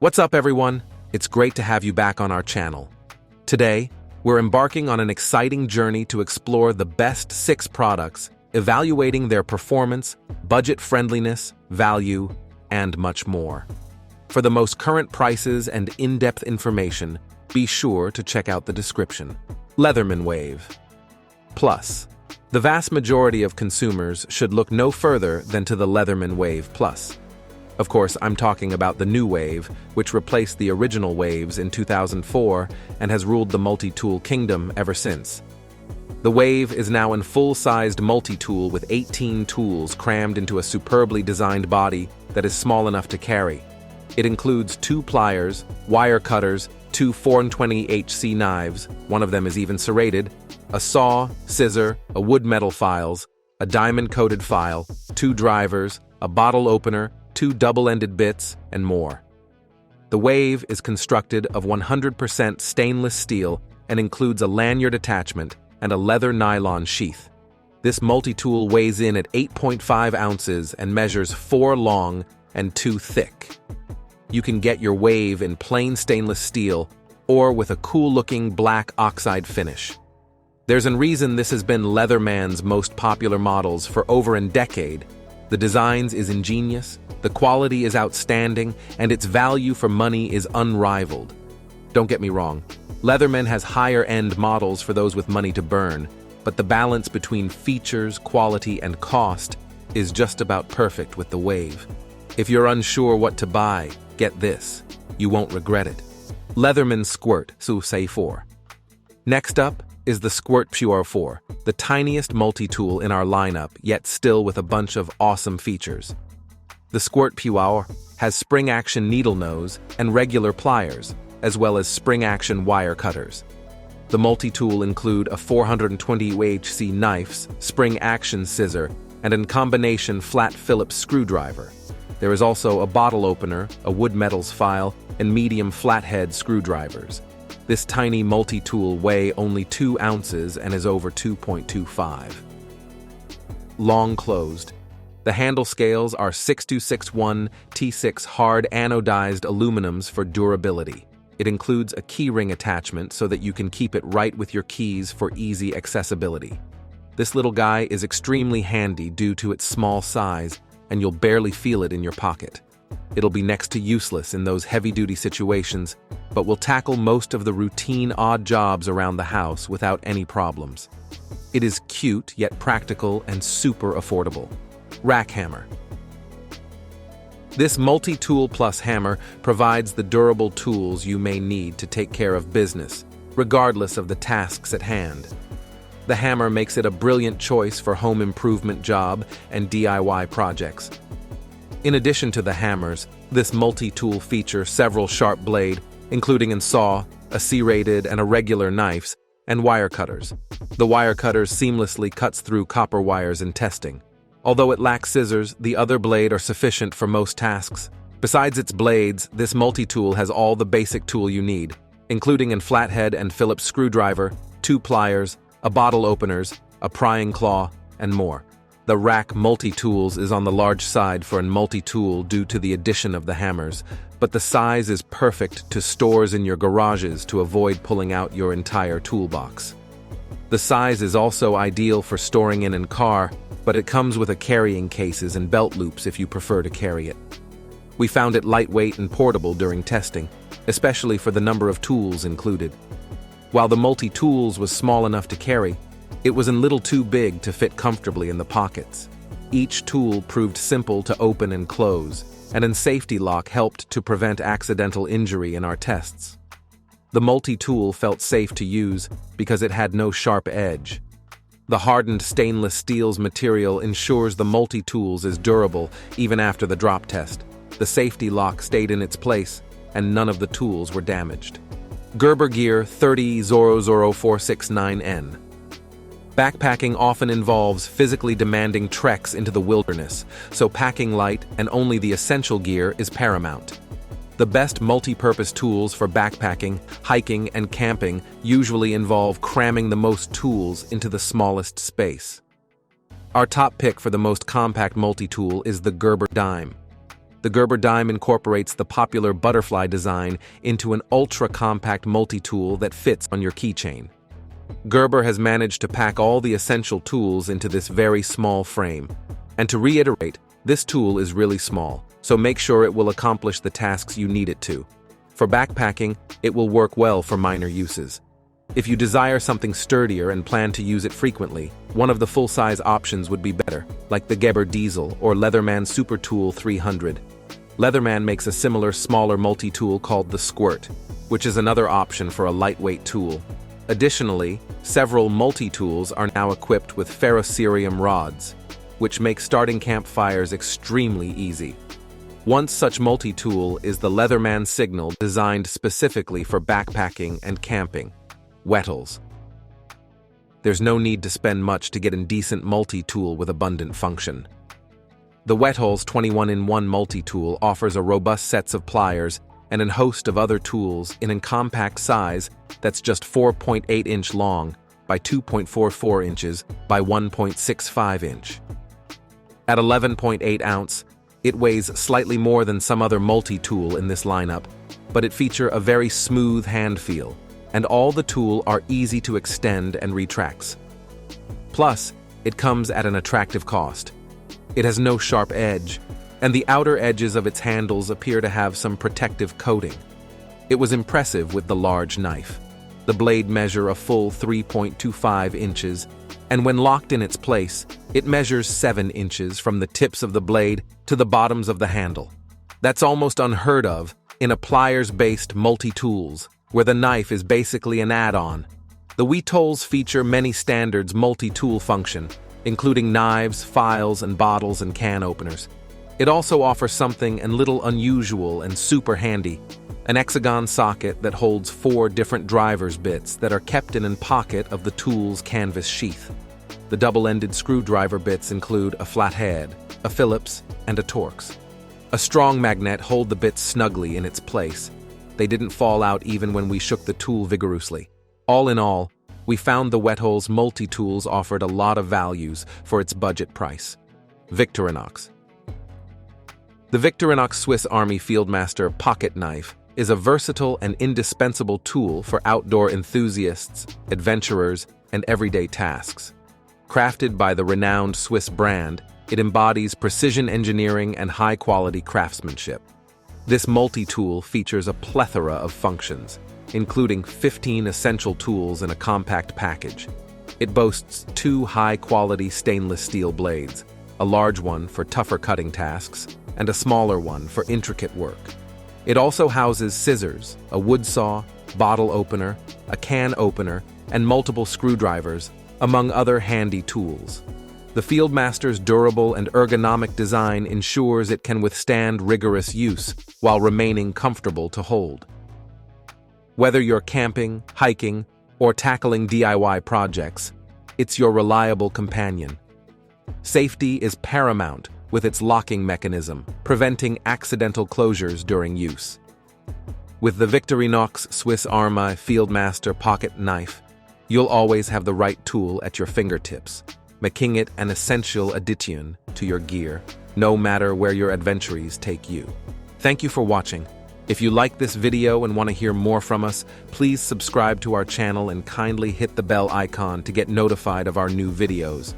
What's up, everyone? It's great to have you back on our channel. Today, we're embarking on an exciting journey to explore the best 6 products, evaluating their performance, budget friendliness, value, and much more. For the most current prices and in-depth information, be sure to check out the description. Leatherman Wave Plus. The vast majority of consumers should look no further than to the Leatherman Wave Plus. Of course, I'm talking about the new Wave, which replaced the original Waves in 2004 and has ruled the multi-tool kingdom ever since. The Wave is now in full-sized multi-tool with 18 tools crammed into a superbly designed body that is small enough to carry. It includes 2 pliers, wire cutters, 2 420HC knives, one of them is even serrated, a saw, scissor, a wood metal files, a diamond-coated file, 2 drivers, a bottle opener, 2 double-ended bits, and more. The Wave is constructed of 100% stainless steel and includes a lanyard attachment and a leather nylon sheath. This multi-tool weighs in at 8.5 ounces and measures 4 long and 2 thick. You can get your Wave in plain stainless steel or with a cool-looking black oxide finish. There's a reason this has been Leatherman's most popular models for over a decade. The designs is ingenious, the quality is outstanding, and its value for money is unrivaled. Don't get me wrong, Leatherman has higher-end models for those with money to burn, but the balance between features, quality, and cost is just about perfect with the Wave. If you're unsure what to buy, get this. You won't regret it. Leatherman Squirt PS4. Next up is the Squirt PS4, the tiniest multi-tool in our lineup, yet still with a bunch of awesome features. The Squirt PS4 has spring-action needle nose and regular pliers, as well as spring-action wire cutters. The multi-tool include a 420HC knife, spring-action scissor, and a combination flat Phillips screwdriver. There is also a bottle opener, a wood metals file, and medium flathead screwdrivers. This tiny multi-tool weighs only 2 ounces and is over 2.25. Long closed. The handle scales are 6261 T6 hard anodized aluminums for durability. It includes a keyring attachment so that you can keep it right with your keys for easy accessibility. This little guy is extremely handy due to its small size, and you'll barely feel it in your pocket. It'll be next to useless in those heavy-duty situations, but will tackle most of the routine odd jobs around the house without any problems. It is cute yet practical and super affordable. RAK Hammer. This multi-tool plus hammer provides the durable tools you may need to take care of business, regardless of the tasks at hand. The hammer makes it a brilliant choice for home improvement job and DIY projects. In addition to the hammers, this multi-tool features several sharp blades, including a saw, a serrated and a regular knives, and wire cutters. The wire cutters seamlessly cuts through copper wires in testing. Although it lacks scissors, the other blade are sufficient for most tasks. Besides its blades, this multi-tool has all the basic tool you need, including a flathead and Phillips screwdriver, 2 pliers, a bottle openers, a prying claw, and more. The RAK multi-tools is on the large side for a multi-tool due to the addition of the hammers, but the size is perfect to stores in your garages to avoid pulling out your entire toolbox. The size is also ideal for storing in a car, but it comes with a carrying cases and belt loops if you prefer to carry it. We found it lightweight and portable during testing, especially for the number of tools included. While the multi-tools was small enough to carry, it was a little too big to fit comfortably in the pockets. Each tool proved simple to open and close, and a safety lock helped to prevent accidental injury in our tests. The multi-tool felt safe to use because it had no sharp edge. The hardened stainless steel's material ensures the multi-tools is durable even after the drop test. The safety lock stayed in its place, and none of the tools were damaged. Gerber Gear 3000469N. Backpacking often involves physically demanding treks into the wilderness, so packing light and only the essential gear is paramount. The best multi-purpose tools for backpacking, hiking, and camping usually involve cramming the most tools into the smallest space. Our top pick for the most compact multi-tool is the Gerber Dime. The Gerber dime incorporates the popular butterfly design into an ultra-compact multi-tool that fits on your keychain. Gerber has managed to pack all the essential tools into this very small frame. And to reiterate, this tool is really small, so make sure it will accomplish the tasks you need it to. For backpacking, it will work well for minor uses. If you desire something sturdier and plan to use it frequently, one of the full-size options would be better, like the Gerber Diesel or Leatherman Super Tool 300. Leatherman makes a similar smaller multi-tool called the Squirt, which is another option for a lightweight tool. Additionally, several multi-tools are now equipped with ferrocerium rods, which make starting campfires extremely easy. One such multi-tool is the Leatherman Signal, designed specifically for backpacking and camping. WETOLS. There's no need to spend much to get a decent multi-tool with abundant function. The WETOLS 21-in-1 multi-tool offers a robust set of pliers and a host of other tools in a compact size that's just 4.8 inch long by 2.44 inches by 1.65 inch. At 11.8 ounce, it weighs slightly more than some other multi-tool in this lineup, but it features a very smooth hand feel, and all the tools are easy to extend and retracts. Plus, it comes at an attractive cost. It has no sharp edge, and the outer edges of its handles appear to have some protective coating. It was impressive with the large knife. The blade measures a full 3.25 inches, and when locked in its place, it measures 7 inches from the tips of the blade to the bottoms of the handle. That's almost unheard of in a pliers-based multi-tools, where the knife is basically an add-on. The WETOLS feature many standards multi-tool function, including knives, files, and bottles and can openers. It also offers something a little unusual and super handy, an hexagon socket that holds 4 different driver's bits that are kept in a pocket of the tool's canvas sheath. The double-ended screwdriver bits include a flathead, a Phillips, and a Torx. A strong magnet holds the bits snugly in its place. They didn't fall out even when we shook the tool vigorously. All in all, we found the WETOLS multi-tools offered a lot of values for its budget price. Victorinox. The Victorinox Swiss Army Fieldmaster pocket knife is a versatile and indispensable tool for outdoor enthusiasts, adventurers, and everyday tasks. Crafted by the renowned Swiss brand, it embodies precision engineering and high-quality craftsmanship. This multi-tool features a plethora of functions, including 15 essential tools in a compact package. It boasts 2 high-quality stainless steel blades, a large one for tougher cutting tasks, and a smaller one for intricate work. It also houses scissors, a wood saw, bottle opener, a can opener, and multiple screwdrivers, among other handy tools. The Fieldmaster's durable and ergonomic design ensures it can withstand rigorous use while remaining comfortable to hold. Whether you're camping, hiking, or tackling DIY projects, it's your reliable companion. Safety is paramount with its locking mechanism, preventing accidental closures during use. With the Victorinox Swiss Army Fieldmaster pocket knife, you'll always have the right tool at your fingertips, making it an essential addition to your gear, no matter where your adventures take you. Thank you for watching. If you like this video and want to hear more from us, please subscribe to our channel and kindly hit the bell icon to get notified of our new videos.